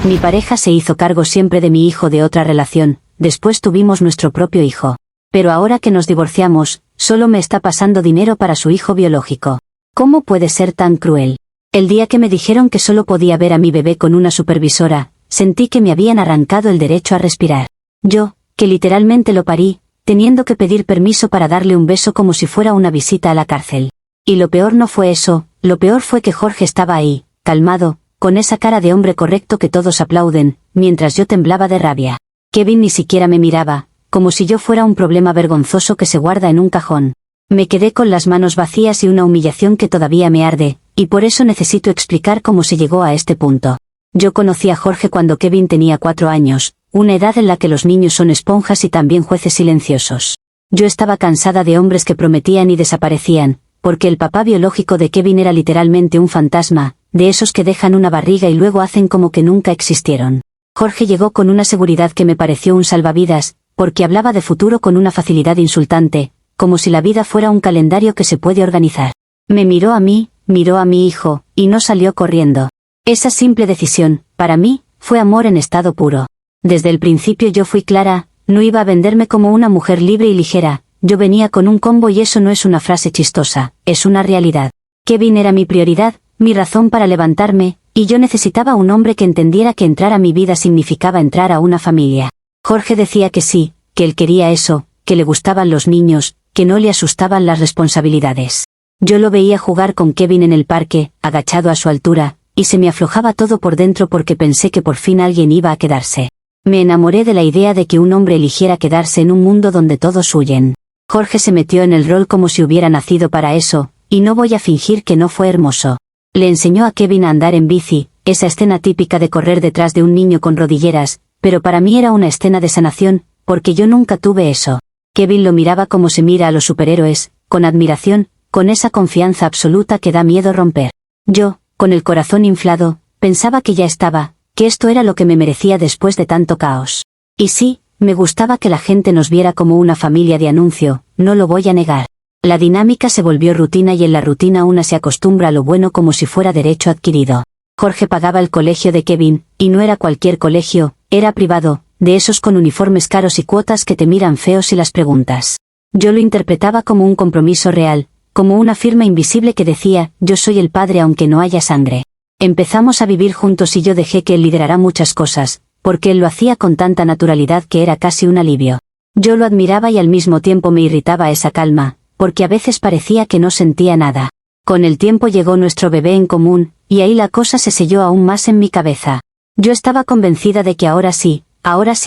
Mi pareja se hizo cargo siempre de mi hijo de otra relación, después tuvimos nuestro propio hijo. Pero ahora que nos divorciamos, solo me está pasando dinero para su hijo biológico. ¿Cómo puede ser tan cruel? El día que me dijeron que solo podía ver a mi bebé con una supervisora, sentí que me habían arrancado el derecho a respirar. Yo, que literalmente lo parí, teniendo que pedir permiso para darle un beso como si fuera una visita a la cárcel. Y lo peor no fue eso, lo peor fue que Jorge estaba ahí, calmado, con esa cara de hombre correcto que todos aplauden, mientras yo temblaba de rabia. Kevin ni siquiera me miraba, como si yo fuera un problema vergonzoso que se guarda en un cajón. Me quedé con las manos vacías y una humillación que todavía me arde, y por eso necesito explicar cómo se llegó a este punto. Yo conocí a Jorge cuando Kevin tenía 4 años, una edad en la que los niños son esponjas y también jueces silenciosos. Yo estaba cansada de hombres que prometían y desaparecían, porque el papá biológico de Kevin era literalmente un fantasma, de esos que dejan una barriga y luego hacen como que nunca existieron. Jorge llegó con una seguridad que me pareció un salvavidas, porque hablaba de futuro con una facilidad insultante, como si la vida fuera un calendario que se puede organizar. Me miró a mí, miró a mi hijo, y no salió corriendo. Esa simple decisión, para mí, fue amor en estado puro. Desde el principio yo fui clara, no iba a venderme como una mujer libre y ligera, yo venía con un combo y eso no es una frase chistosa, es una realidad. Kevin era mi prioridad, mi razón para levantarme, y yo necesitaba un hombre que entendiera que entrar a mi vida significaba entrar a una familia. Jorge decía que sí, que él quería eso, que le gustaban los niños, que no le asustaban las responsabilidades. Yo lo veía jugar con Kevin en el parque, agachado a su altura, y se me aflojaba todo por dentro porque pensé que por fin alguien iba a quedarse. Me enamoré de la idea de que un hombre eligiera quedarse en un mundo donde todos huyen. Jorge se metió en el rol como si hubiera nacido para eso, y no voy a fingir que no fue hermoso. Le enseñó a Kevin a andar en bici, esa escena típica de correr detrás de un niño con rodilleras, pero para mí era una escena de sanación, porque yo nunca tuve eso. Kevin lo miraba como se mira a los superhéroes, con admiración, con esa confianza absoluta que da miedo romper. Yo, con el corazón inflado, pensaba que ya estaba, que esto era lo que me merecía después de tanto caos. Y sí, me gustaba que la gente nos viera como una familia de anuncio, no lo voy a negar. La dinámica se volvió rutina y en la rutina una se acostumbra a lo bueno como si fuera derecho adquirido. Jorge pagaba el colegio de Kevin, y no era cualquier colegio, era privado, de esos con uniformes caros y cuotas que te miran feos si las preguntas. Yo lo interpretaba como un compromiso real, como una firma invisible que decía, yo soy el padre aunque no haya sangre. Empezamos a vivir juntos y yo dejé que él liderara muchas cosas, porque él lo hacía con tanta naturalidad que era casi un alivio. Yo lo admiraba y al mismo tiempo me irritaba esa calma, porque a veces parecía que no sentía nada. Con el tiempo llegó nuestro bebé en común, y ahí la cosa se selló aún más en mi cabeza. Yo estaba convencida de que ahora sí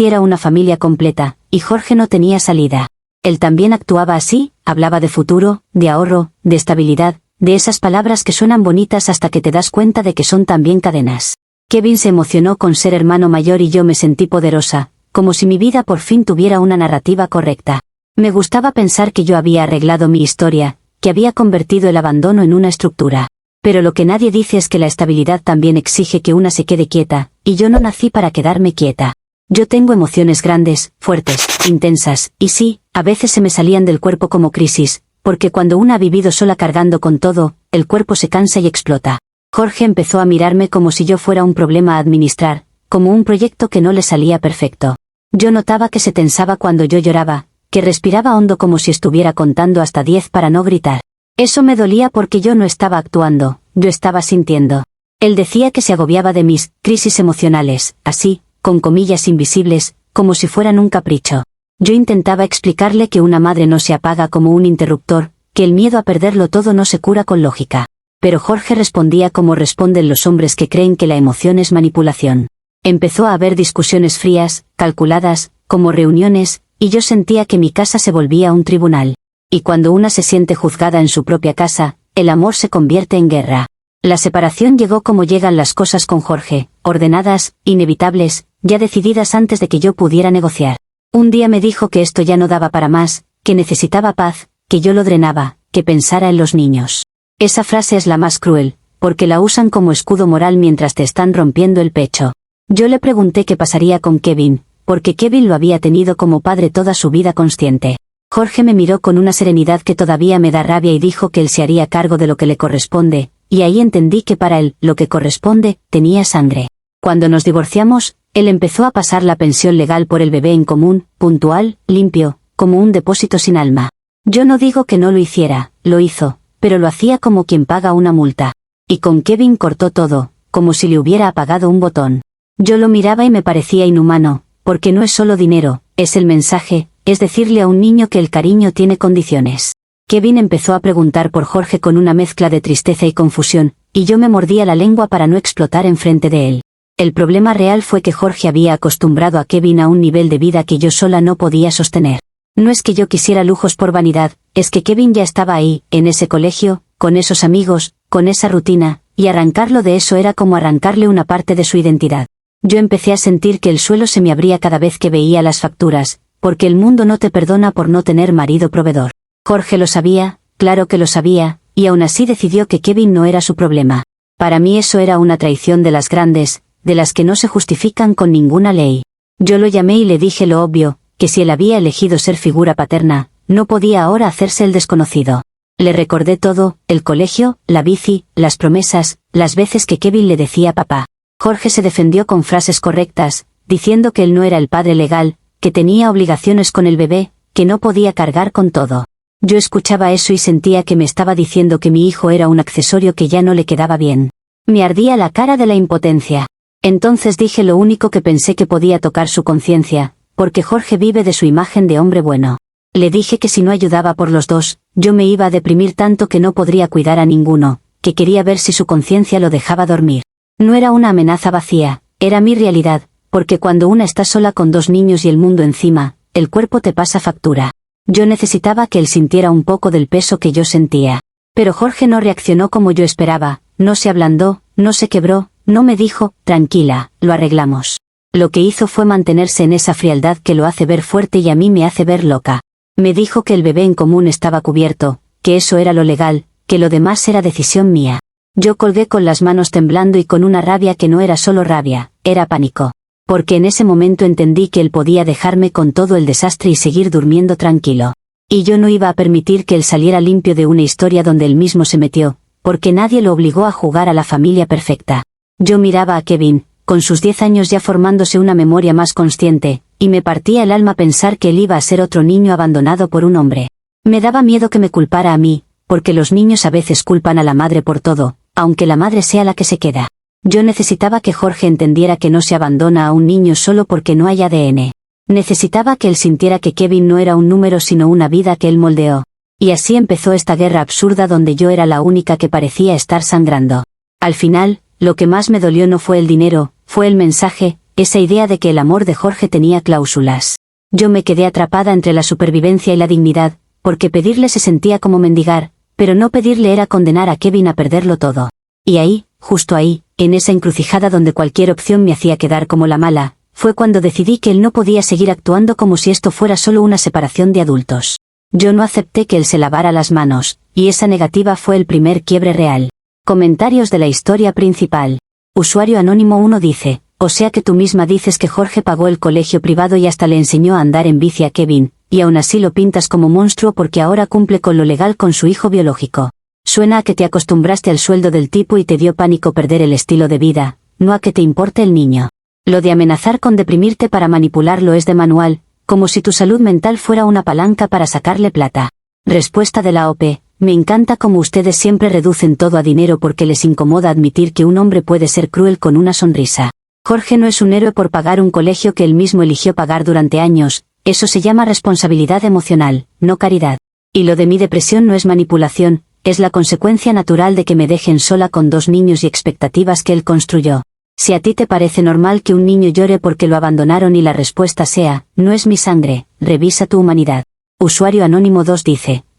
era una familia completa, y Jorge no tenía salida. Él también actuaba así, hablaba de futuro, de ahorro, de estabilidad, de esas palabras que suenan bonitas hasta que te das cuenta de que son también cadenas. Kevin se emocionó con ser hermano mayor y yo me sentí poderosa, como si mi vida por fin tuviera una narrativa correcta. Me gustaba pensar que yo había arreglado mi historia, que había convertido el abandono en una estructura. Pero lo que nadie dice es que la estabilidad también exige que una se quede quieta, y yo no nací para quedarme quieta. Yo tengo emociones grandes, fuertes, intensas, y sí, a veces se me salían del cuerpo como crisis, porque cuando una ha vivido sola cargando con todo, el cuerpo se cansa y explota. Jorge empezó a mirarme como si yo fuera un problema a administrar, como un proyecto que no le salía perfecto. Yo notaba que se tensaba cuando yo lloraba, que respiraba hondo como si estuviera contando hasta 10 para no gritar. Eso me dolía porque yo no estaba actuando, yo estaba sintiendo. Él decía que se agobiaba de mis crisis emocionales, así, con comillas invisibles, como si fueran un capricho. Yo intentaba explicarle que una madre no se apaga como un interruptor, que el miedo a perderlo todo no se cura con lógica. Pero Jorge respondía como responden los hombres que creen que la emoción es manipulación. Empezó a haber discusiones frías, calculadas, como reuniones, y yo sentía que mi casa se volvía un tribunal. Y cuando una se siente juzgada en su propia casa, el amor se convierte en guerra. La separación llegó como llegan las cosas con Jorge, ordenadas, inevitables, ya decididas antes de que yo pudiera negociar. Un día me dijo que esto ya no daba para más, que necesitaba paz, que yo lo drenaba, que pensara en los niños. Esa frase es la más cruel, porque la usan como escudo moral mientras te están rompiendo el pecho. Yo le pregunté qué pasaría con Kevin, porque Kevin lo había tenido como padre toda su vida consciente. Jorge me miró con una serenidad que todavía me da rabia y dijo que él se haría cargo de lo que le corresponde, y ahí entendí que para él, lo que corresponde, tenía sangre. Cuando nos divorciamos, él empezó a pasar la pensión legal por el bebé en común, puntual, limpio, como un depósito sin alma. Yo no digo que no lo hiciera, lo hizo, pero lo hacía como quien paga una multa. Y con Kevin cortó todo, como si le hubiera apagado un botón. Yo lo miraba y me parecía inhumano, porque no es solo dinero, es el mensaje, es decirle a un niño que el cariño tiene condiciones. Kevin empezó a preguntar por Jorge con una mezcla de tristeza y confusión, y yo me mordía la lengua para no explotar enfrente de él. El problema real fue que Jorge había acostumbrado a Kevin a un nivel de vida que yo sola no podía sostener. No es que yo quisiera lujos por vanidad, es que Kevin ya estaba ahí, en ese colegio, con esos amigos, con esa rutina, y arrancarlo de eso era como arrancarle una parte de su identidad. Yo empecé a sentir que el suelo se me abría cada vez que veía las facturas, porque el mundo no te perdona por no tener marido proveedor. Jorge lo sabía, claro que lo sabía, y aún así decidió que Kevin no era su problema. Para mí eso era una traición de las grandes, de las que no se justifican con ninguna ley. Yo lo llamé y le dije lo obvio, que si él había elegido ser figura paterna, no podía ahora hacerse el desconocido. Le recordé todo, el colegio, la bici, las promesas, las veces que Kevin le decía papá. Jorge se defendió con frases correctas, diciendo que él no era el padre legal, que tenía obligaciones con el bebé, que no podía cargar con todo. Yo escuchaba eso y sentía que me estaba diciendo que mi hijo era un accesorio que ya no le quedaba bien. Me ardía la cara de la impotencia. Entonces dije lo único que pensé que podía tocar su conciencia, porque Jorge vive de su imagen de hombre bueno. Le dije que si no ayudaba por los dos, yo me iba a deprimir tanto que no podría cuidar a ninguno, que quería ver si su conciencia lo dejaba dormir. No era una amenaza vacía, era mi realidad, porque cuando una está sola con dos niños y el mundo encima, el cuerpo te pasa factura. Yo necesitaba que él sintiera un poco del peso que yo sentía. Pero Jorge no reaccionó como yo esperaba, no se ablandó, no se quebró, no me dijo, tranquila, lo arreglamos. Lo que hizo fue mantenerse en esa frialdad que lo hace ver fuerte y a mí me hace ver loca. Me dijo que el bebé en común estaba cubierto, que eso era lo legal, que lo demás era decisión mía. Yo colgué con las manos temblando y con una rabia que no era solo rabia, era pánico. Porque en ese momento entendí que él podía dejarme con todo el desastre y seguir durmiendo tranquilo. Y yo no iba a permitir que él saliera limpio de una historia donde él mismo se metió, porque nadie lo obligó a jugar a la familia perfecta. Yo miraba a Kevin, con sus 10 años ya formándose una memoria más consciente, y me partía el alma pensar que él iba a ser otro niño abandonado por un hombre. Me daba miedo que me culpara a mí, porque los niños a veces culpan a la madre por todo, aunque la madre sea la que se queda. Yo necesitaba que Jorge entendiera que no se abandona a un niño solo porque no hay ADN. Necesitaba que él sintiera que Kevin no era un número sino una vida que él moldeó. Y así empezó esta guerra absurda donde yo era la única que parecía estar sangrando. Al final, lo que más me dolió no fue el dinero, fue el mensaje, esa idea de que el amor de Jorge tenía cláusulas. Yo me quedé atrapada entre la supervivencia y la dignidad, porque pedirle se sentía como mendigar, pero no pedirle era condenar a Kevin a perderlo todo. Y ahí, justo ahí, en esa encrucijada donde cualquier opción me hacía quedar como la mala, fue cuando decidí que él no podía seguir actuando como si esto fuera solo una separación de adultos. Yo no acepté que él se lavara las manos, y esa negativa fue el primer quiebre real. Comentarios de la historia principal. Usuario Anónimo 1 dice, o sea que tú misma dices que Jorge pagó el colegio privado y hasta le enseñó a andar en bici a Kevin, y aún así lo pintas como monstruo porque ahora cumple con lo legal con su hijo biológico. Suena a que te acostumbraste al sueldo del tipo y te dio pánico perder el estilo de vida, no a que te importe el niño. Lo de amenazar con deprimirte para manipularlo es de manual, como si tu salud mental fuera una palanca para sacarle plata. Respuesta de la OP. Me encanta como ustedes siempre reducen todo a dinero porque les incomoda admitir que un hombre puede ser cruel con una sonrisa. Jorge no es un héroe por pagar un colegio que él mismo eligió pagar durante años, eso se llama responsabilidad emocional, no caridad. Y lo de mi depresión no es manipulación, es la consecuencia natural de que me dejen sola con dos niños y expectativas que él construyó. Si a ti te parece normal que un niño llore porque lo abandonaron y la respuesta sea, no es mi sangre, revisa tu humanidad. Usuario Anónimo 2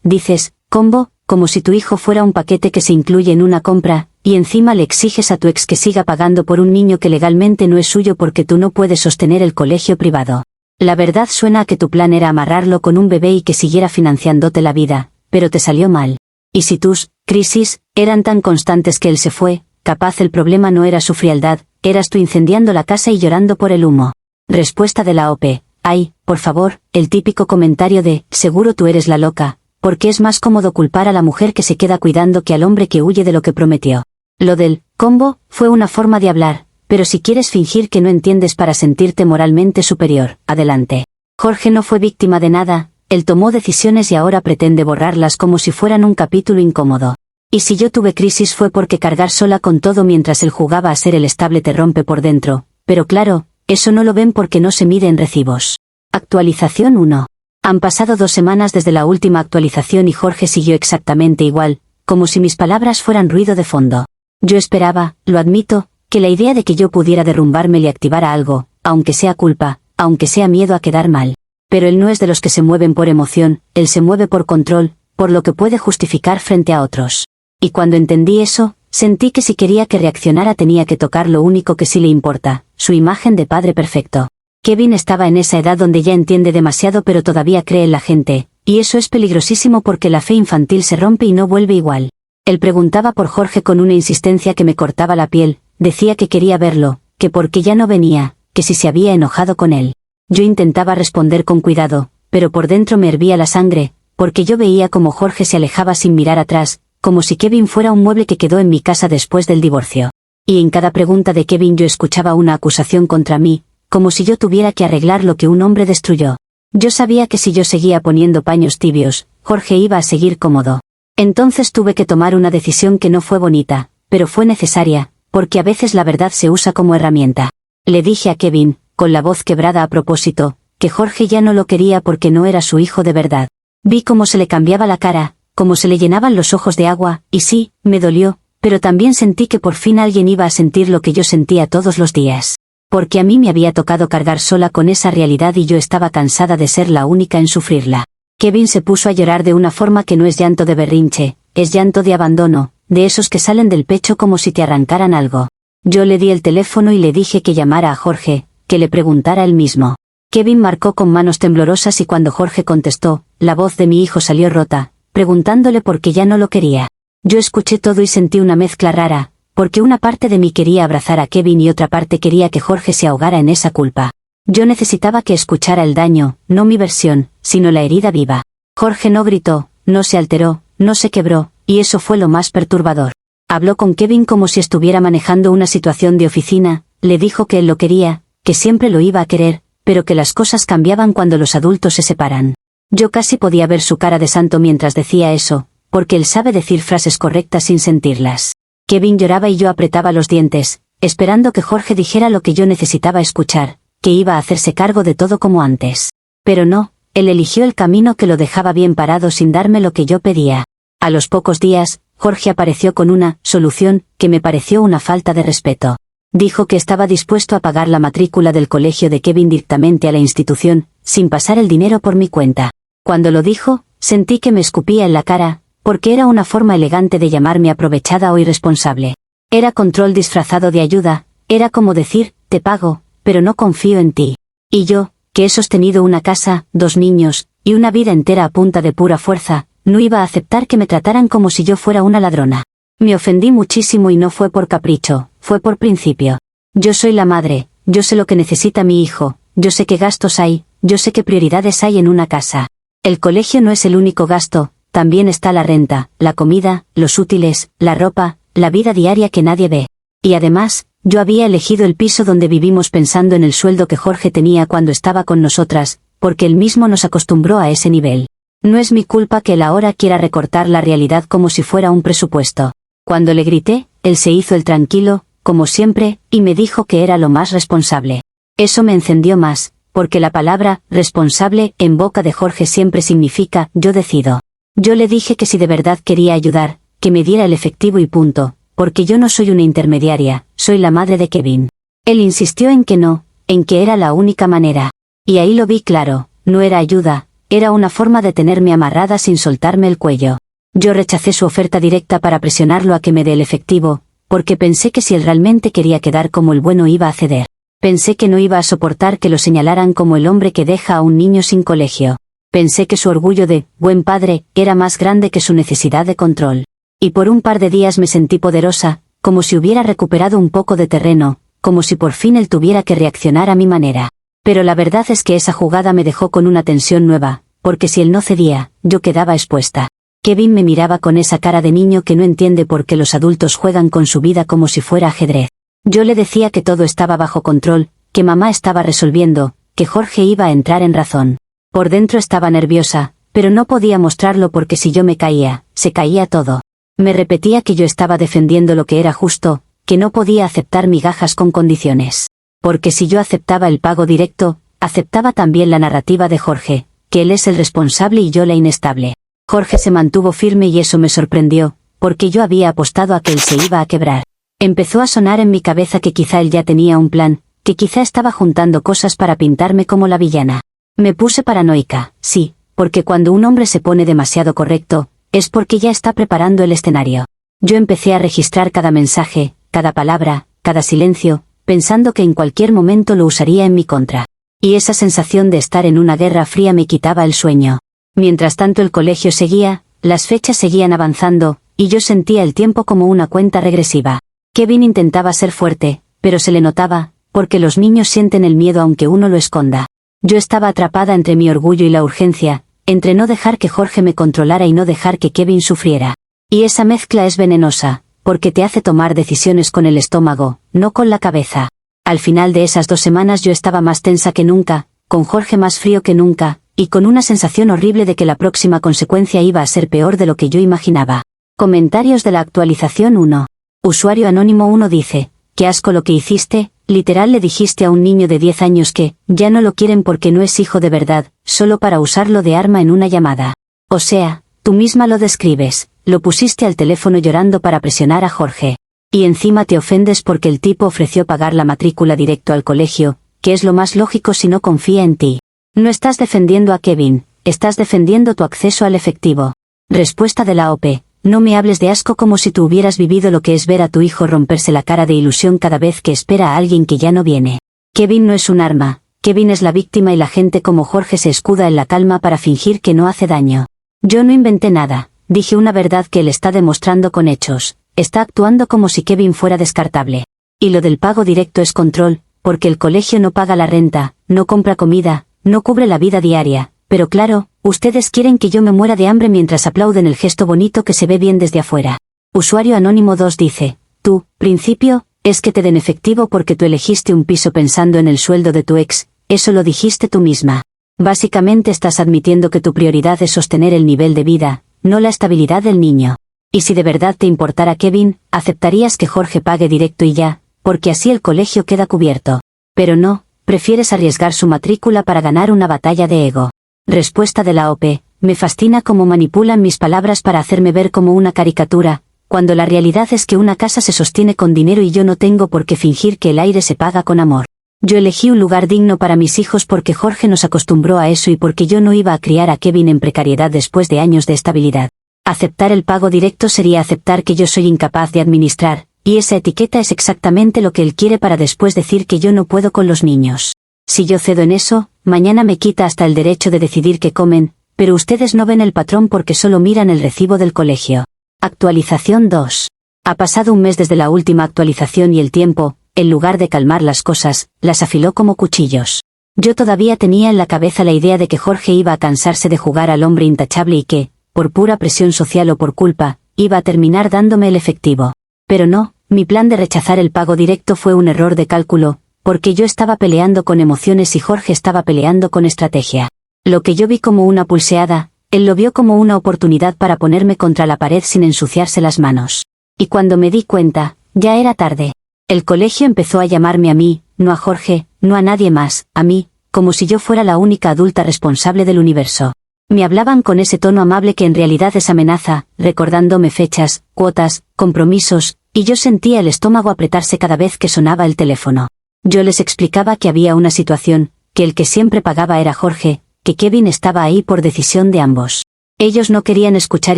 dices, combo, como si tu hijo fuera un paquete que se incluye en una compra, y encima le exiges a tu ex que siga pagando por un niño que legalmente no es suyo porque tú no puedes sostener el colegio privado. La verdad suena a que tu plan era amarrarlo con un bebé y que siguiera financiándote la vida, pero te salió mal. Y si tus crisis eran tan constantes que él se fue, capaz el problema no era su frialdad, eras tú incendiando la casa y llorando por el humo. Respuesta de la OP. Ay, por favor, el típico comentario de, seguro tú eres la loca, porque es más cómodo culpar a la mujer que se queda cuidando que al hombre que huye de lo que prometió. Lo del combo fue una forma de hablar, pero si quieres fingir que no entiendes para sentirte moralmente superior, adelante. Jorge no fue víctima de nada, él tomó decisiones y ahora pretende borrarlas como si fueran un capítulo incómodo. Y si yo tuve crisis fue porque cargar sola con todo mientras él jugaba a ser el estable te rompe por dentro, pero claro, eso no lo ven porque no se mide en recibos. Actualización 1. Han pasado 2 semanas desde la última actualización y Jorge siguió exactamente igual, como si mis palabras fueran ruido de fondo. Yo esperaba, lo admito, que la idea de que yo pudiera derrumbarme le activara algo, aunque sea culpa, aunque sea miedo a quedar mal. Pero él no es de los que se mueven por emoción, él se mueve por control, por lo que puede justificar frente a otros. Y cuando entendí eso, sentí que si quería que reaccionara tenía que tocar lo único que sí le importa, su imagen de padre perfecto. Kevin estaba en esa edad donde ya entiende demasiado pero todavía cree en la gente, y eso es peligrosísimo porque la fe infantil se rompe y no vuelve igual. Él preguntaba por Jorge con una insistencia que me cortaba la piel, decía que quería verlo, que porque ya no venía, que si se había enojado con él. Yo intentaba responder con cuidado, pero por dentro me hervía la sangre, porque yo veía como Jorge se alejaba sin mirar atrás, como si Kevin fuera un mueble que quedó en mi casa después del divorcio. Y en cada pregunta de Kevin yo escuchaba una acusación contra mí, como si yo tuviera que arreglar lo que un hombre destruyó. Yo sabía que si yo seguía poniendo paños tibios, Jorge iba a seguir cómodo. Entonces tuve que tomar una decisión que no fue bonita, pero fue necesaria, porque a veces la verdad se usa como herramienta. Le dije a Kevin, con la voz quebrada a propósito, que Jorge ya no lo quería porque no era su hijo de verdad. Vi cómo se le cambiaba la cara, cómo se le llenaban los ojos de agua, y sí, me dolió, pero también sentí que por fin alguien iba a sentir lo que yo sentía todos los días. Porque a mí me había tocado cargar sola con esa realidad y yo estaba cansada de ser la única en sufrirla. Kevin se puso a llorar de una forma que no es llanto de berrinche, es llanto de abandono, de esos que salen del pecho como si te arrancaran algo. Yo le di el teléfono y le dije que llamara a Jorge, que le preguntara él mismo. Kevin marcó con manos temblorosas y cuando Jorge contestó, la voz de mi hijo salió rota, preguntándole por qué ya no lo quería. Yo escuché todo y sentí una mezcla rara, porque una parte de mí quería abrazar a Kevin y otra parte quería que Jorge se ahogara en esa culpa. Yo necesitaba que escuchara el daño, no mi versión, sino la herida viva. Jorge no gritó, no se alteró, no se quebró, y eso fue lo más perturbador. Habló con Kevin como si estuviera manejando una situación de oficina, le dijo que él lo quería, que siempre lo iba a querer, pero que las cosas cambiaban cuando los adultos se separan. Yo casi podía ver su cara de santo mientras decía eso, porque él sabe decir frases correctas sin sentirlas. Kevin lloraba y yo apretaba los dientes, esperando que Jorge dijera lo que yo necesitaba escuchar, que iba a hacerse cargo de todo como antes. Pero no, él eligió el camino que lo dejaba bien parado sin darme lo que yo pedía. A los pocos días, Jorge apareció con una solución que me pareció una falta de respeto. Dijo que estaba dispuesto a pagar la matrícula del colegio de Kevin directamente a la institución, sin pasar el dinero por mi cuenta. Cuando lo dijo, sentí que me escupía en la cara, porque era una forma elegante de llamarme aprovechada o irresponsable. Era control disfrazado de ayuda, era como decir, te pago, pero no confío en ti. Y yo, que he sostenido una casa, 2 niños, y una vida entera a punta de pura fuerza, no iba a aceptar que me trataran como si yo fuera una ladrona. Me ofendí muchísimo y no fue por capricho, fue por principio. Yo soy la madre, yo sé lo que necesita mi hijo, yo sé qué gastos hay, yo sé qué prioridades hay en una casa. El colegio no es el único gasto, también está la renta, la comida, los útiles, la ropa, la vida diaria que nadie ve. Y además, yo había elegido el piso donde vivimos pensando en el sueldo que Jorge tenía cuando estaba con nosotras, porque él mismo nos acostumbró a ese nivel. No es mi culpa que él ahora quiera recortar la realidad como si fuera un presupuesto. Cuando le grité, él se hizo el tranquilo, como siempre, y me dijo que era lo más responsable. Eso me encendió más, porque la palabra responsable en boca de Jorge siempre significa yo decido. Yo le dije que si de verdad quería ayudar, que me diera el efectivo y punto, porque yo no soy una intermediaria, soy la madre de Kevin. Él insistió en que no, en que era la única manera. Y ahí lo vi claro, no era ayuda, era una forma de tenerme amarrada sin soltarme el cuello. Yo rechacé su oferta directa para presionarlo a que me dé el efectivo, porque pensé que si él realmente quería quedar como el bueno iba a ceder. Pensé que no iba a soportar que lo señalaran como el hombre que deja a un niño sin colegio. Pensé que su orgullo de buen padre era más grande que su necesidad de control. Y por un par de días me sentí poderosa, como si hubiera recuperado un poco de terreno, como si por fin él tuviera que reaccionar a mi manera. Pero la verdad es que esa jugada me dejó con una tensión nueva, porque si él no cedía, yo quedaba expuesta. Kevin me miraba con esa cara de niño que no entiende por qué los adultos juegan con su vida como si fuera ajedrez. Yo le decía que todo estaba bajo control, que mamá estaba resolviendo, que Jorge iba a entrar en razón. Por dentro estaba nerviosa, pero no podía mostrarlo porque si yo me caía, se caía todo. Me repetía que yo estaba defendiendo lo que era justo, que no podía aceptar migajas con condiciones. Porque si yo aceptaba el pago directo, aceptaba también la narrativa de Jorge, que él es el responsable y yo la inestable. Jorge se mantuvo firme y eso me sorprendió, porque yo había apostado a que él se iba a quebrar. Empezó a sonar en mi cabeza que quizá él ya tenía un plan, que quizá estaba juntando cosas para pintarme como la villana. Me puse paranoica, sí, porque cuando un hombre se pone demasiado correcto, es porque ya está preparando el escenario. Yo empecé a registrar cada mensaje, cada palabra, cada silencio, pensando que en cualquier momento lo usaría en mi contra. Y esa sensación de estar en una guerra fría me quitaba el sueño. Mientras tanto el colegio seguía, las fechas seguían avanzando, y yo sentía el tiempo como una cuenta regresiva. Kevin intentaba ser fuerte, pero se le notaba, porque los niños sienten el miedo aunque uno lo esconda. Yo estaba atrapada entre mi orgullo y la urgencia, entre no dejar que Jorge me controlara y no dejar que Kevin sufriera. Y esa mezcla es venenosa, porque te hace tomar decisiones con el estómago, no con la cabeza. Al final de esas 2 semanas yo estaba más tensa que nunca, con Jorge más frío que nunca, y con una sensación horrible de que la próxima consecuencia iba a ser peor de lo que yo imaginaba. Comentarios de la actualización 1. Usuario anónimo 1 dice, qué asco lo que hiciste, literal le dijiste a un niño de 10 años que, ya no lo quieren porque no es hijo de verdad, solo para usarlo de arma en una llamada. O sea, tú misma lo describes, lo pusiste al teléfono llorando para presionar a Jorge. Y encima te ofendes porque el tipo ofreció pagar la matrícula directo al colegio, que es lo más lógico si no confía en ti. No estás defendiendo a Kevin, estás defendiendo tu acceso al efectivo. Respuesta de la OP. No me hables de asco como si tú hubieras vivido lo que es ver a tu hijo romperse la cara de ilusión cada vez que espera a alguien que ya no viene. Kevin no es un arma, Kevin es la víctima y la gente como Jorge se escuda en la calma para fingir que no hace daño. Yo no inventé nada, dije una verdad que él está demostrando con hechos, está actuando como si Kevin fuera descartable. Y lo del pago directo es control, porque el colegio no paga la renta, no compra comida, no cubre la vida diaria, pero claro, ustedes quieren que yo me muera de hambre mientras aplauden el gesto bonito que se ve bien desde afuera. Usuario anónimo 2 dice, tú, principio, es que te den efectivo porque tú elegiste un piso pensando en el sueldo de tu ex, eso lo dijiste tú misma. Básicamente estás admitiendo que tu prioridad es sostener el nivel de vida, no la estabilidad del niño. Y si de verdad te importara Kevin, aceptarías que Jorge pague directo y ya, porque así el colegio queda cubierto. Pero no, prefieres arriesgar su matrícula para ganar una batalla de ego. Respuesta de la OP, me fascina cómo manipulan mis palabras para hacerme ver como una caricatura, cuando la realidad es que una casa se sostiene con dinero y yo no tengo por qué fingir que el aire se paga con amor. Yo elegí un lugar digno para mis hijos porque Jorge nos acostumbró a eso y porque yo no iba a criar a Kevin en precariedad después de años de estabilidad. Aceptar el pago directo sería aceptar que yo soy incapaz de administrar, y esa etiqueta es exactamente lo que él quiere para después decir que yo no puedo con los niños. Si yo cedo en eso, mañana me quita hasta el derecho de decidir qué comen, pero ustedes no ven el patrón porque solo miran el recibo del colegio. Actualización 2. Ha pasado un mes desde la última actualización y el tiempo, en lugar de calmar las cosas, las afiló como cuchillos. Yo todavía tenía en la cabeza la idea de que Jorge iba a cansarse de jugar al hombre intachable y que, por pura presión social o por culpa, iba a terminar dándome el efectivo. Pero no, mi plan de rechazar el pago directo fue un error de cálculo, porque yo estaba peleando con emociones y Jorge estaba peleando con estrategia. Lo que yo vi como una pulseada, él lo vio como una oportunidad para ponerme contra la pared sin ensuciarse las manos. Y cuando me di cuenta, ya era tarde. El colegio empezó a llamarme a mí, no a Jorge, no a nadie más, a mí, como si yo fuera la única adulta responsable del universo. Me hablaban con ese tono amable que en realidad es amenaza, recordándome fechas, cuotas, compromisos, y yo sentía el estómago apretarse cada vez que sonaba el teléfono. Yo les explicaba que había una situación, que el que siempre pagaba era Jorge, que Kevin estaba ahí por decisión de ambos. Ellos no querían escuchar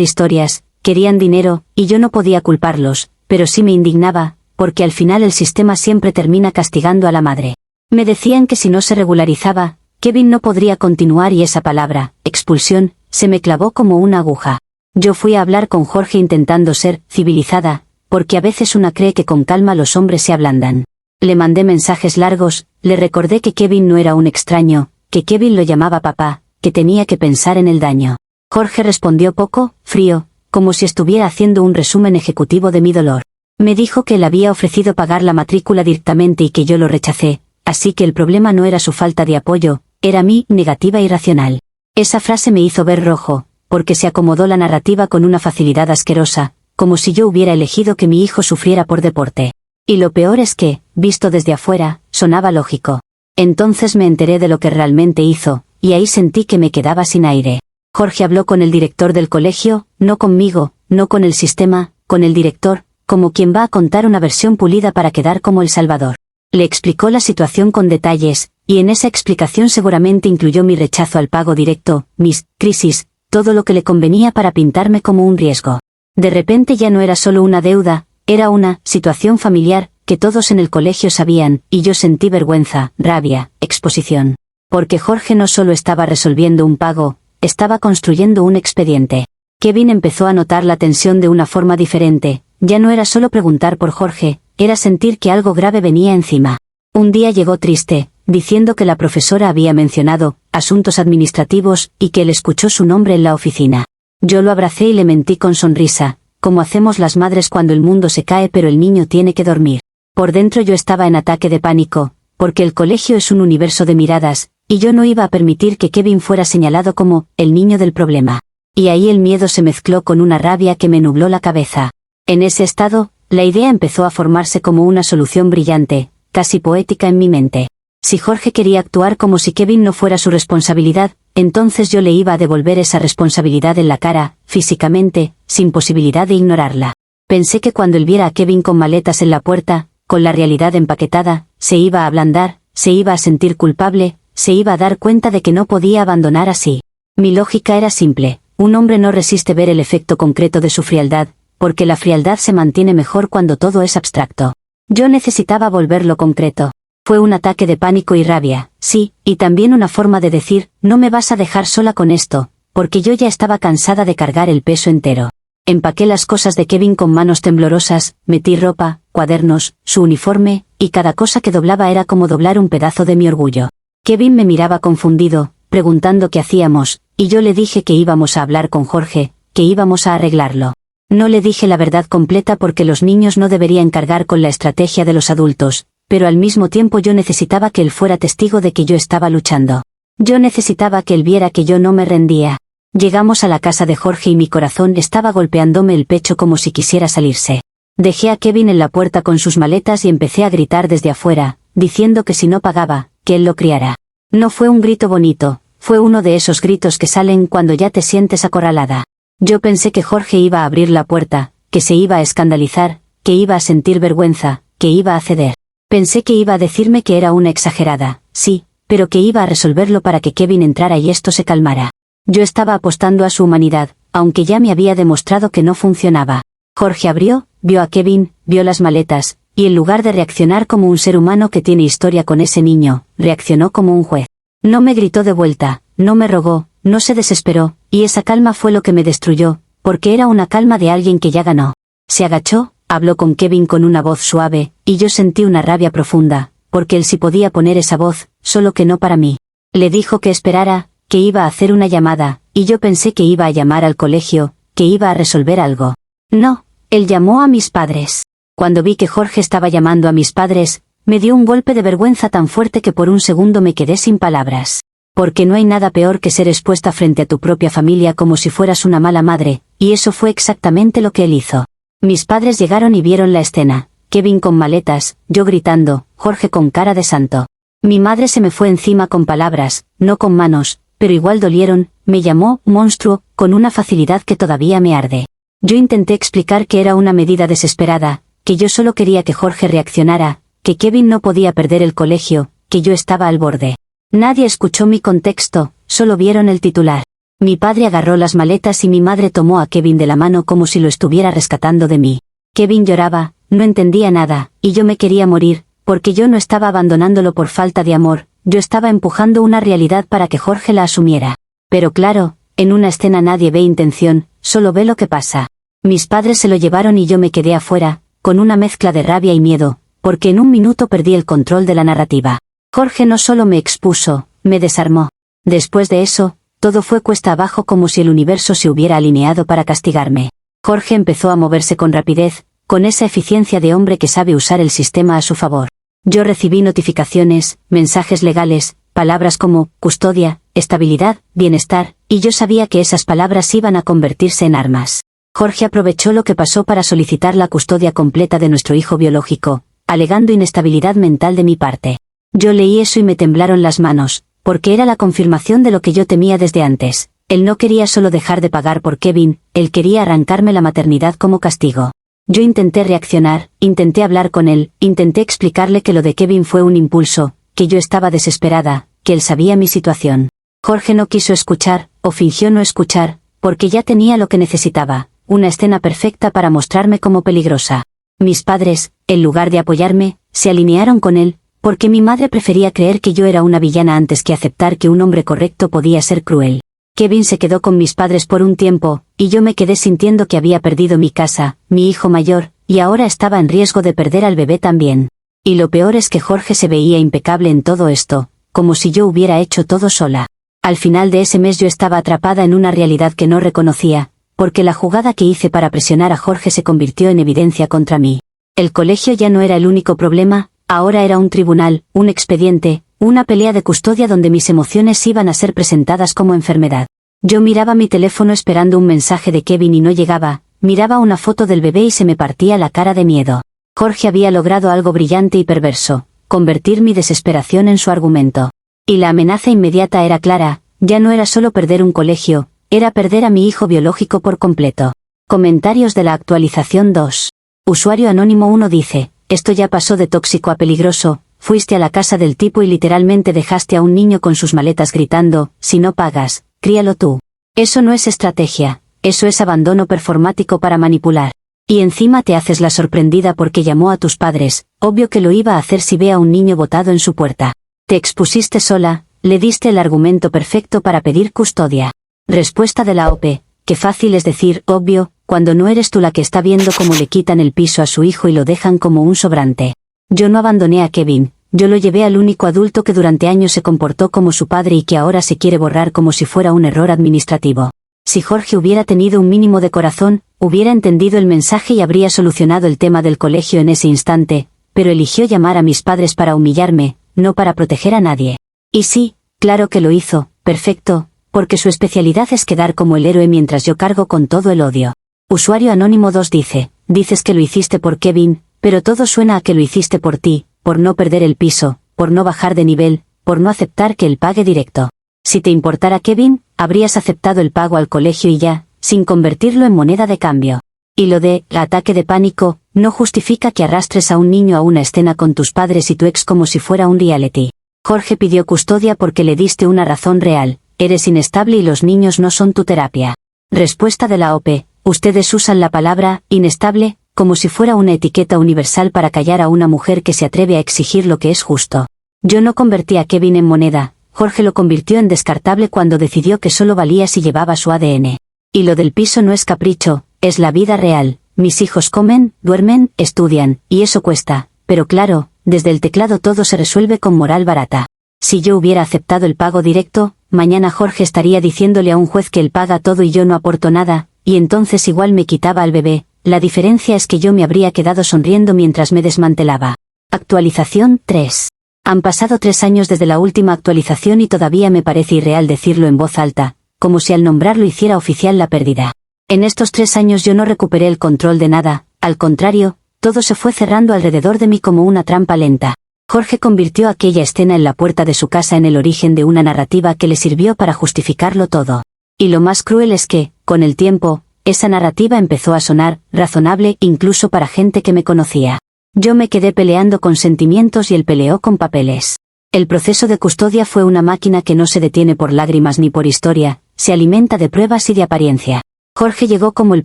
historias, querían dinero, y yo no podía culparlos, pero sí me indignaba, porque al final el sistema siempre termina castigando a la madre. Me decían que si no se regularizaba, Kevin no podría continuar y esa palabra, expulsión, se me clavó como una aguja. Yo fui a hablar con Jorge intentando ser civilizada, porque a veces una cree que con calma los hombres se ablandan. Le mandé mensajes largos, le recordé que Kevin no era un extraño, que Kevin lo llamaba papá, que tenía que pensar en el daño. Jorge respondió poco, frío, como si estuviera haciendo un resumen ejecutivo de mi dolor. Me dijo que él había ofrecido pagar la matrícula directamente y que yo lo rechacé, así que el problema no era su falta de apoyo, era mi negativa irracional. Esa frase me hizo ver rojo, porque se acomodó la narrativa con una facilidad asquerosa, como si yo hubiera elegido que mi hijo sufriera por deporte. Y lo peor es que, visto desde afuera, sonaba lógico. Entonces me enteré de lo que realmente hizo, y ahí sentí que me quedaba sin aire. Jorge habló con el director del colegio, no conmigo, no con el sistema, con el director, como quien va a contar una versión pulida para quedar como el Salvador. Le explicó la situación con detalles, y en esa explicación seguramente incluyó mi rechazo al pago directo, mis crisis, todo lo que le convenía para pintarme como un riesgo. De repente ya no era solo una deuda, era una situación familiar, que todos en el colegio sabían, y yo sentí vergüenza, rabia, exposición. Porque Jorge no solo estaba resolviendo un pago, estaba construyendo un expediente. Kevin empezó a notar la tensión de una forma diferente, ya no era solo preguntar por Jorge, era sentir que algo grave venía encima. Un día llegó triste, diciendo que la profesora había mencionado asuntos administrativos y que él escuchó su nombre en la oficina. Yo lo abracé y le mentí con sonrisa, como hacemos las madres cuando el mundo se cae pero el niño tiene que dormir. Por dentro yo estaba en ataque de pánico, porque el colegio es un universo de miradas, y yo no iba a permitir que Kevin fuera señalado como el niño del problema. Y ahí el miedo se mezcló con una rabia que me nubló la cabeza. En ese estado, la idea empezó a formarse como una solución brillante, casi poética en mi mente. Si Jorge quería actuar como si Kevin no fuera su responsabilidad, entonces yo le iba a devolver esa responsabilidad en la cara, físicamente, sin posibilidad de ignorarla. Pensé que cuando él viera a Kevin con maletas en la puerta, con la realidad empaquetada, se iba a ablandar, se iba a sentir culpable, se iba a dar cuenta de que no podía abandonar así. Mi lógica era simple, un hombre no resiste ver el efecto concreto de su frialdad, porque la frialdad se mantiene mejor cuando todo es abstracto. Yo necesitaba volverlo concreto. Fue un ataque de pánico y rabia, sí, y también una forma de decir, no me vas a dejar sola con esto, porque yo ya estaba cansada de cargar el peso entero. Empaqué las cosas de Kevin con manos temblorosas, metí ropa, cuadernos, su uniforme, y cada cosa que doblaba era como doblar un pedazo de mi orgullo. Kevin me miraba confundido, preguntando qué hacíamos, y yo le dije que íbamos a hablar con Jorge, que íbamos a arreglarlo. No le dije la verdad completa porque los niños no deberían cargar con la estrategia de los adultos, pero al mismo tiempo yo necesitaba que él fuera testigo de que yo estaba luchando. Yo necesitaba que él viera que yo no me rendía. Llegamos a la casa de Jorge y mi corazón estaba golpeándome el pecho como si quisiera salirse. Dejé a Kevin en la puerta con sus maletas y empecé a gritar desde afuera, diciendo que si no pagaba, que él lo criara. No fue un grito bonito, fue uno de esos gritos que salen cuando ya te sientes acorralada. Yo pensé que Jorge iba a abrir la puerta, que se iba a escandalizar, que iba a sentir vergüenza, que iba a ceder. Pensé que iba a decirme que era una exagerada, sí, pero que iba a resolverlo para que Kevin entrara y esto se calmara. Yo estaba apostando a su humanidad, aunque ya me había demostrado que no funcionaba. Jorge abrió, vio a Kevin, vio las maletas, y en lugar de reaccionar como un ser humano que tiene historia con ese niño, reaccionó como un juez. No me gritó de vuelta, no me rogó, no se desesperó, y esa calma fue lo que me destruyó, porque era una calma de alguien que ya ganó. Se agachó, habló con Kevin con una voz suave, y yo sentí una rabia profunda, porque él sí podía poner esa voz, solo que no para mí. Le dijo que esperara, que iba a hacer una llamada, y yo pensé que iba a llamar al colegio, que iba a resolver algo. No, él llamó a mis padres. Cuando vi que Jorge estaba llamando a mis padres, me dio un golpe de vergüenza tan fuerte que por un segundo me quedé sin palabras. Porque no hay nada peor que ser expuesta frente a tu propia familia como si fueras una mala madre, y eso fue exactamente lo que él hizo. Mis padres llegaron y vieron la escena, Kevin con maletas, yo gritando, Jorge con cara de santo. Mi madre se me fue encima con palabras, no con manos, pero igual dolieron, me llamó monstruo, con una facilidad que todavía me arde. Yo intenté explicar que era una medida desesperada, que yo solo quería que Jorge reaccionara, que Kevin no podía perder el colegio, que yo estaba al borde. Nadie escuchó mi contexto, solo vieron el titular. Mi padre agarró las maletas y mi madre tomó a Kevin de la mano como si lo estuviera rescatando de mí. Kevin lloraba, no entendía nada, y yo me quería morir, porque yo no estaba abandonándolo por falta de amor, yo estaba empujando una realidad para que Jorge la asumiera. Pero claro, en una escena nadie ve intención, solo ve lo que pasa. Mis padres se lo llevaron y yo me quedé afuera, con una mezcla de rabia y miedo, porque en un minuto perdí el control de la narrativa. Jorge no solo me expuso, me desarmó. Después de eso, todo fue cuesta abajo como si el universo se hubiera alineado para castigarme. Jorge empezó a moverse con rapidez, con esa eficiencia de hombre que sabe usar el sistema a su favor. Yo recibí notificaciones, mensajes legales, palabras como custodia, estabilidad, bienestar, y yo sabía que esas palabras iban a convertirse en armas. Jorge aprovechó lo que pasó para solicitar la custodia completa de nuestro hijo biológico, alegando inestabilidad mental de mi parte. Yo leí eso y me temblaron las manos, porque era la confirmación de lo que yo temía desde antes. Él no quería solo dejar de pagar por Kevin, él quería arrancarme la maternidad como castigo. Yo intenté reaccionar, intenté hablar con él, intenté explicarle que lo de Kevin fue un impulso, que yo estaba desesperada, que él sabía mi situación. Jorge no quiso escuchar, o fingió no escuchar, porque ya tenía lo que necesitaba, una escena perfecta para mostrarme como peligrosa. Mis padres, en lugar de apoyarme, se alinearon con él, porque mi madre prefería creer que yo era una villana antes que aceptar que un hombre correcto podía ser cruel. Kevin se quedó con mis padres por un tiempo, y yo me quedé sintiendo que había perdido mi casa, mi hijo mayor, y ahora estaba en riesgo de perder al bebé también. Y lo peor es que Jorge se veía impecable en todo esto, como si yo hubiera hecho todo sola. Al final de ese mes yo estaba atrapada en una realidad que no reconocía, porque la jugada que hice para presionar a Jorge se convirtió en evidencia contra mí. El colegio ya no era el único problema, ahora era un tribunal, un expediente, una pelea de custodia donde mis emociones iban a ser presentadas como enfermedad. Yo miraba mi teléfono esperando un mensaje de Kevin y no llegaba, miraba una foto del bebé y se me partía la cara de miedo. Jorge había logrado algo brillante y perverso, convertir mi desesperación en su argumento. Y la amenaza inmediata era clara, ya no era solo perder un colegio, era perder a mi hijo biológico por completo. Comentarios de la actualización 2. Usuario anónimo 1 dice, esto ya pasó de tóxico a peligroso. Fuiste a la casa del tipo y literalmente dejaste a un niño con sus maletas gritando, si no pagas, críalo tú. Eso no es estrategia, eso es abandono performático para manipular. Y encima te haces la sorprendida porque llamó a tus padres, obvio que lo iba a hacer si ve a un niño botado en su puerta. Te expusiste sola, le diste el argumento perfecto para pedir custodia. Respuesta de la OP, qué fácil es decir, obvio, cuando no eres tú la que está viendo cómo le quitan el piso a su hijo y lo dejan como un sobrante. Yo no abandoné a Kevin, yo lo llevé al único adulto que durante años se comportó como su padre y que ahora se quiere borrar como si fuera un error administrativo. Si Jorge hubiera tenido un mínimo de corazón, hubiera entendido el mensaje y habría solucionado el tema del colegio en ese instante, pero eligió llamar a mis padres para humillarme, no para proteger a nadie. Y sí, claro que lo hizo, perfecto, porque su especialidad es quedar como el héroe mientras yo cargo con todo el odio. Usuario anónimo 2 dice, dices que lo hiciste por Kevin, pero todo suena a que lo hiciste por ti, por no perder el piso, por no bajar de nivel, por no aceptar que él pague directo. Si te importara Kevin, habrías aceptado el pago al colegio y ya, sin convertirlo en moneda de cambio. Y lo de ataque de pánico, no justifica que arrastres a un niño a una escena con tus padres y tu ex como si fuera un reality. Jorge pidió custodia porque le diste una razón real, eres inestable y los niños no son tu terapia. Respuesta de la OP, ustedes usan la palabra inestable como si fuera una etiqueta universal para callar a una mujer que se atreve a exigir lo que es justo. Yo no convertí a Kevin en moneda, Jorge lo convirtió en descartable cuando decidió que solo valía si llevaba su ADN. Y lo del piso no es capricho, es la vida real, mis hijos comen, duermen, estudian, y eso cuesta, pero claro, desde el teclado todo se resuelve con moral barata. Si yo hubiera aceptado el pago directo, mañana Jorge estaría diciéndole a un juez que él paga todo y yo no aporto nada, y entonces igual me quitaba al bebé. La diferencia es que yo me habría quedado sonriendo mientras me desmantelaba. Actualización 3. Han pasado 3 años desde la última actualización y todavía me parece irreal decirlo en voz alta, como si al nombrarlo hiciera oficial la pérdida. En estos 3 años yo no recuperé el control de nada, al contrario, todo se fue cerrando alrededor de mí como una trampa lenta. Jorge convirtió aquella escena en la puerta de su casa en el origen de una narrativa que le sirvió para justificarlo todo. Y lo más cruel es que, con el tiempo, esa narrativa empezó a sonar razonable incluso para gente que me conocía. Yo me quedé peleando con sentimientos y él peleó con papeles. El proceso de custodia fue una máquina que no se detiene por lágrimas ni por historia, se alimenta de pruebas y de apariencia. Jorge llegó como el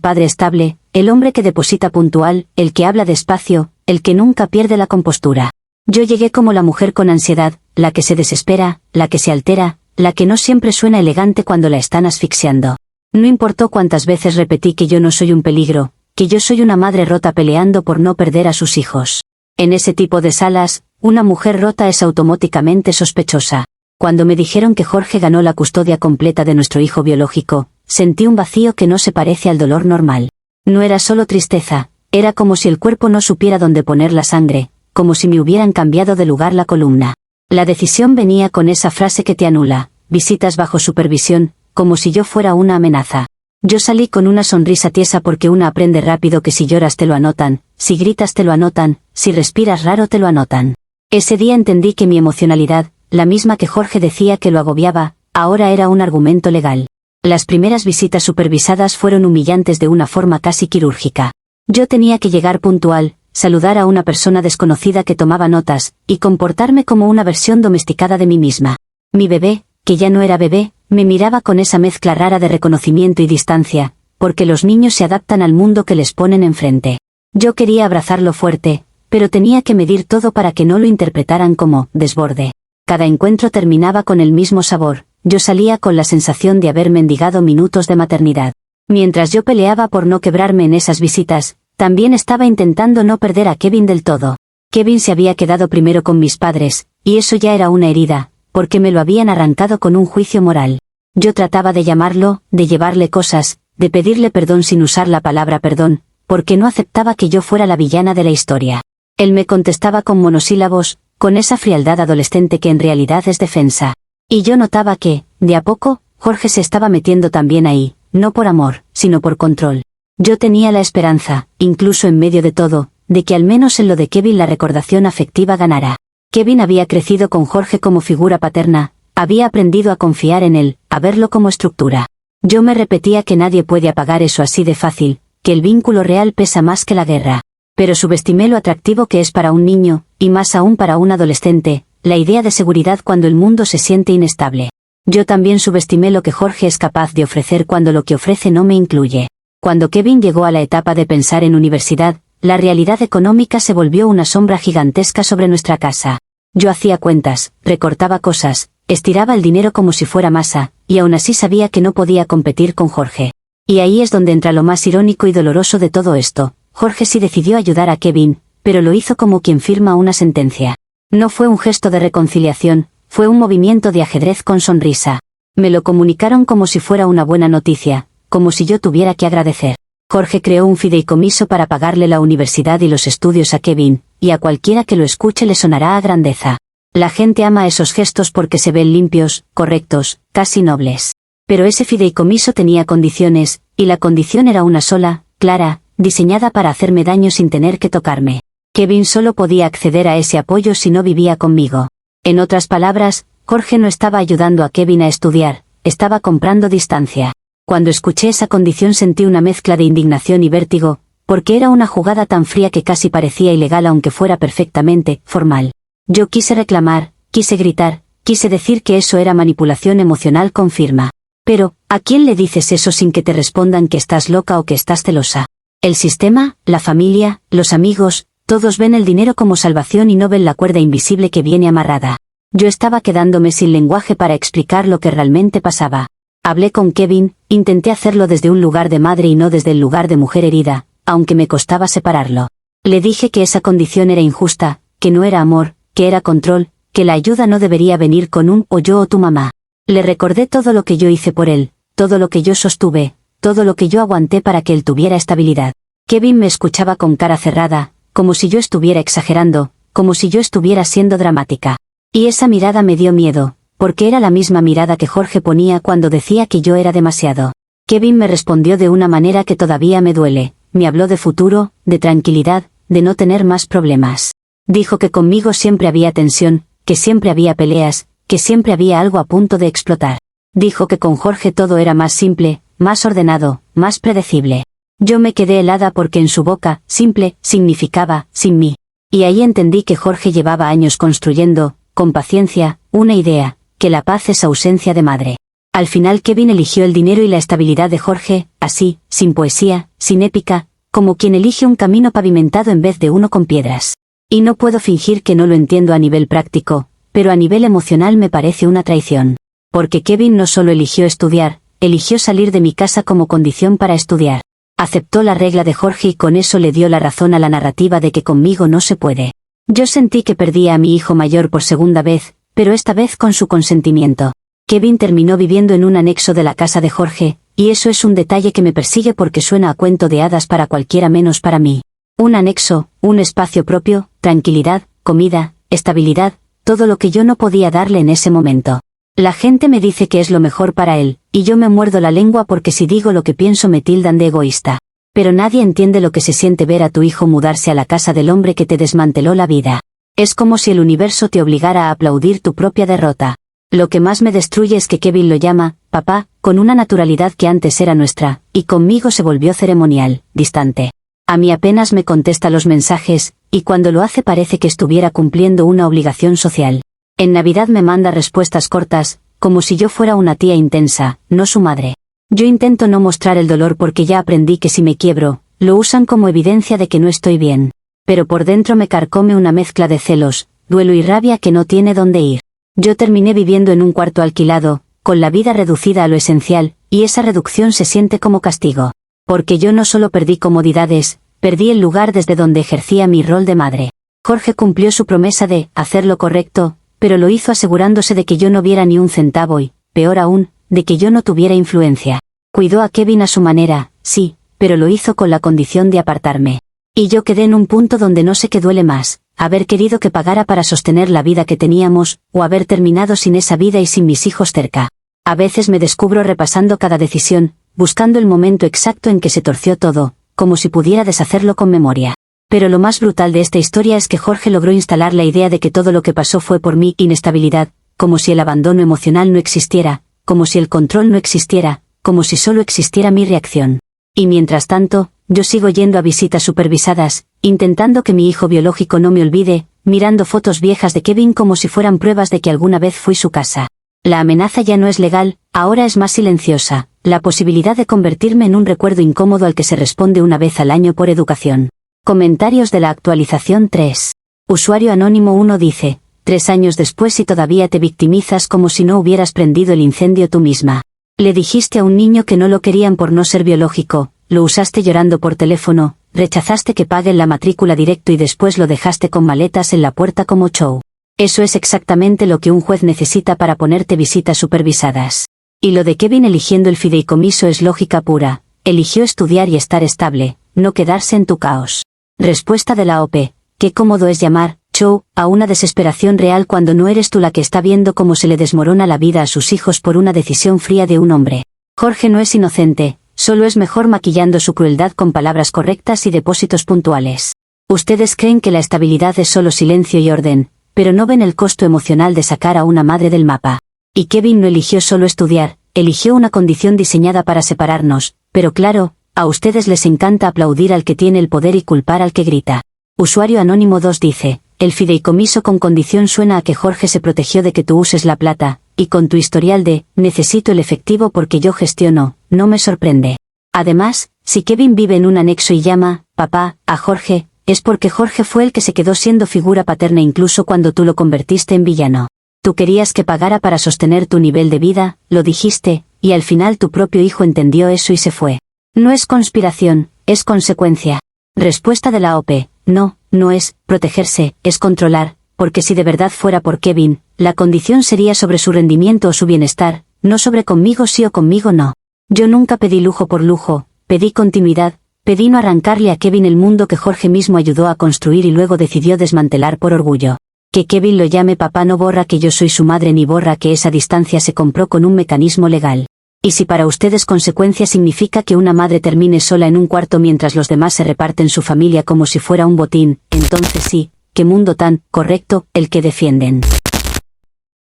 padre estable, el hombre que deposita puntual, el que habla despacio, el que nunca pierde la compostura. Yo llegué como la mujer con ansiedad, la que se desespera, la que se altera, la que no siempre suena elegante cuando la están asfixiando. No importó cuántas veces repetí que yo no soy un peligro, que yo soy una madre rota peleando por no perder a sus hijos. En ese tipo de salas, una mujer rota es automáticamente sospechosa. Cuando me dijeron que Jorge ganó la custodia completa de nuestro hijo biológico, sentí un vacío que no se parece al dolor normal. No era solo tristeza, Era como si el cuerpo no supiera dónde poner la sangre, como si me hubieran cambiado de lugar la columna. La decisión venía con esa frase que te anula, visitas bajo supervisión, como si yo fuera una amenaza. Yo salí con una sonrisa tiesa porque una aprende rápido que si lloras te lo anotan, si gritas te lo anotan, si respiras raro te lo anotan. Ese día entendí que mi emocionalidad, la misma que Jorge decía que lo agobiaba, ahora era un argumento legal. Las primeras visitas supervisadas fueron humillantes de una forma casi quirúrgica. Yo tenía que llegar puntual, saludar a una persona desconocida que tomaba notas, y comportarme como una versión domesticada de mí misma. Mi bebé, que ya no era bebé, me miraba con esa mezcla rara de reconocimiento y distancia, porque los niños se adaptan al mundo que les ponen enfrente. Yo quería abrazarlo fuerte, pero tenía que medir todo para que no lo interpretaran como desborde. Cada encuentro terminaba con el mismo sabor, yo salía con la sensación de haber mendigado minutos de maternidad. Mientras yo peleaba por no quebrarme en esas visitas, también estaba intentando no perder a Kevin del todo. Kevin se había quedado primero con mis padres, y eso ya era una herida, porque me lo habían arrancado con un juicio moral. Yo trataba de llamarlo, de llevarle cosas, de pedirle perdón sin usar la palabra perdón, porque no aceptaba que yo fuera la villana de la historia. Él me contestaba con monosílabos, con esa frialdad adolescente que en realidad es defensa. Y yo notaba que, de a poco, Jorge se estaba metiendo también ahí, no por amor, sino por control. Yo tenía la esperanza, incluso en medio de todo, de que al menos en lo de Kevin la recordación afectiva ganara. Kevin había crecido con Jorge como figura paterna, había aprendido a confiar en él, a verlo como estructura. Yo me repetía que nadie puede apagar eso así de fácil, que el vínculo real pesa más que la guerra. Pero subestimé lo atractivo que es para un niño, y más aún para un adolescente, la idea de seguridad cuando el mundo se siente inestable. Yo también subestimé lo que Jorge es capaz de ofrecer cuando lo que ofrece no me incluye. Cuando Kevin llegó a la etapa de pensar en universidad, la realidad económica se volvió una sombra gigantesca sobre nuestra casa. Yo hacía cuentas, recortaba cosas, estiraba el dinero como si fuera masa, y aún así sabía que no podía competir con Jorge. Y ahí es donde entra lo más irónico y doloroso de todo esto. Jorge sí decidió ayudar a Kevin, pero lo hizo como quien firma una sentencia. No fue un gesto de reconciliación, fue un movimiento de ajedrez con sonrisa. Me lo comunicaron como si fuera una buena noticia, como si yo tuviera que agradecer. Jorge creó un fideicomiso para pagarle la universidad y los estudios a Kevin, y a cualquiera que lo escuche le sonará a grandeza. La gente ama esos gestos porque se ven limpios, correctos, casi nobles. Pero ese fideicomiso tenía condiciones, y la condición era una sola, clara, diseñada para hacerme daño sin tener que tocarme. Kevin solo podía acceder a ese apoyo si no vivía conmigo. En otras palabras, Jorge no estaba ayudando a Kevin a estudiar, estaba comprando distancia. Cuando escuché esa condición sentí una mezcla de indignación y vértigo, porque era una jugada tan fría que casi parecía ilegal aunque fuera perfectamente formal. Yo quise reclamar, quise gritar, quise decir que eso era manipulación emocional con firma. Pero, ¿a quién le dices eso sin que te respondan que estás loca o que estás celosa? El sistema, la familia, los amigos, todos ven el dinero como salvación y no ven la cuerda invisible que viene amarrada. Yo estaba quedándome sin lenguaje para explicar lo que realmente pasaba. Hablé con Kevin, intenté hacerlo desde un lugar de madre y no desde el lugar de mujer herida, aunque me costaba separarlo. Le dije que esa condición era injusta, que no era amor, que era control, que la ayuda no debería venir con un o yo o tu mamá. Le recordé todo lo que yo hice por él, todo lo que yo sostuve, todo lo que yo aguanté para que él tuviera estabilidad. Kevin me escuchaba con cara cerrada, como si yo estuviera exagerando, como si yo estuviera siendo dramática. Y esa mirada me dio miedo, porque era la misma mirada que Jorge ponía cuando decía que yo era demasiado. Kevin me respondió de una manera que todavía me duele, me habló de futuro, de tranquilidad, de no tener más problemas. Dijo que conmigo siempre había tensión, que siempre había peleas, que siempre había algo a punto de explotar. Dijo que con Jorge todo era más simple, más ordenado, más predecible. Yo me quedé helada porque en su boca, simple, significaba, sin mí. Y ahí entendí que Jorge llevaba años construyendo, con paciencia, una idea, que la paz es ausencia de madre. Al final Kevin eligió el dinero y la estabilidad de Jorge, así, sin poesía, sin épica, como quien elige un camino pavimentado en vez de uno con piedras. Y no puedo fingir que no lo entiendo a nivel práctico, pero a nivel emocional me parece una traición. Porque Kevin no solo eligió estudiar, eligió salir de mi casa como condición para estudiar. Aceptó la regla de Jorge y con eso le dio la razón a la narrativa de que conmigo no se puede. Yo sentí que perdía a mi hijo mayor por segunda vez, pero esta vez con su consentimiento. Kevin terminó viviendo en un anexo de la casa de Jorge, y eso es un detalle que me persigue porque suena a cuento de hadas para cualquiera menos para mí. Un anexo, un espacio propio, tranquilidad, comida, estabilidad, todo lo que yo no podía darle en ese momento. La gente me dice que es lo mejor para él, y yo me muerdo la lengua porque si digo lo que pienso me tildan de egoísta. Pero nadie entiende lo que se siente ver a tu hijo mudarse a la casa del hombre que te desmanteló la vida. Es como si el universo te obligara a aplaudir tu propia derrota. Lo que más me destruye es que Kevin lo llama, papá, con una naturalidad que antes era nuestra, y conmigo se volvió ceremonial, distante. A mí apenas me contesta los mensajes, y cuando lo hace parece que estuviera cumpliendo una obligación social. En Navidad me manda respuestas cortas, como si yo fuera una tía intensa, no su madre. Yo intento no mostrar el dolor porque ya aprendí que si me quiebro, lo usan como evidencia de que no estoy bien. Pero por dentro me carcome una mezcla de celos, duelo y rabia que no tiene dónde ir. Yo terminé viviendo en un cuarto alquilado, con la vida reducida a lo esencial, y esa reducción se siente como castigo. Porque yo no solo perdí comodidades, perdí el lugar desde donde ejercía mi rol de madre. Jorge cumplió su promesa de hacer lo correcto, pero lo hizo asegurándose de que yo no viera ni un centavo y, peor aún, de que yo no tuviera influencia. Cuidó a Kevin a su manera, sí, pero lo hizo con la condición de apartarme. Y yo quedé en un punto donde no sé qué duele más, haber querido que pagara para sostener la vida que teníamos, o haber terminado sin esa vida y sin mis hijos cerca. A veces me descubro repasando cada decisión, buscando el momento exacto en que se torció todo, como si pudiera deshacerlo con memoria. Pero lo más brutal de esta historia es que Jorge logró instalar la idea de que todo lo que pasó fue por mi inestabilidad, como si el abandono emocional no existiera, como si el control no existiera, como si solo existiera mi reacción. Y mientras tanto, yo sigo yendo a visitas supervisadas, intentando que mi hijo biológico no me olvide, mirando fotos viejas de Kevin como si fueran pruebas de que alguna vez fui su casa. La amenaza ya no es legal, ahora es más silenciosa, la posibilidad de convertirme en un recuerdo incómodo al que se responde una vez al año por educación. Comentarios de la actualización 3. Usuario anónimo 1 dice, 3 años después y todavía te victimizas como si no hubieras prendido el incendio tú misma. Le dijiste a un niño que no lo querían por no ser biológico, lo usaste llorando por teléfono, rechazaste que paguen la matrícula directo y después lo dejaste con maletas en la puerta como show. Eso es exactamente lo que un juez necesita para ponerte visitas supervisadas. Y lo de Kevin eligiendo el fideicomiso es lógica pura, eligió estudiar y estar estable, no quedarse en tu caos. Respuesta de la OP, qué cómodo es llamar, show, a una desesperación real cuando no eres tú la que está viendo cómo se le desmorona la vida a sus hijos por una decisión fría de un hombre. Jorge no es inocente, solo es mejor maquillando su crueldad con palabras correctas y depósitos puntuales. Ustedes creen que la estabilidad es solo silencio y orden, pero no ven el costo emocional de sacar a una madre del mapa. Y Kevin no eligió solo estudiar, eligió una condición diseñada para separarnos, pero claro, a ustedes les encanta aplaudir al que tiene el poder y culpar al que grita. Usuario anónimo 2 dice, el fideicomiso con condición suena a que Jorge se protegió de que tú uses la plata, y con tu historial de, necesito el efectivo porque yo gestiono, no me sorprende. Además, si Kevin vive en un anexo y llama, papá, a Jorge, es porque Jorge fue el que se quedó siendo figura paterna incluso cuando tú lo convertiste en villano. Tú querías que pagara para sostener tu nivel de vida, lo dijiste, y al final tu propio hijo entendió eso y se fue. No es conspiración, es consecuencia. Respuesta de la OP, no, no es protegerse, es controlar, porque si de verdad fuera por Kevin, la condición sería sobre su rendimiento o su bienestar, no sobre conmigo sí o conmigo no. Yo nunca pedí lujo por lujo, pedí continuidad, pedí no arrancarle a Kevin el mundo que Jorge mismo ayudó a construir y luego decidió desmantelar por orgullo. Que Kevin lo llame papá no borra que yo soy su madre ni borra que esa distancia se compró con un mecanismo legal. Y si para ustedes consecuencia significa que una madre termine sola en un cuarto mientras los demás se reparten su familia como si fuera un botín, entonces sí, qué mundo tan correcto el que defienden.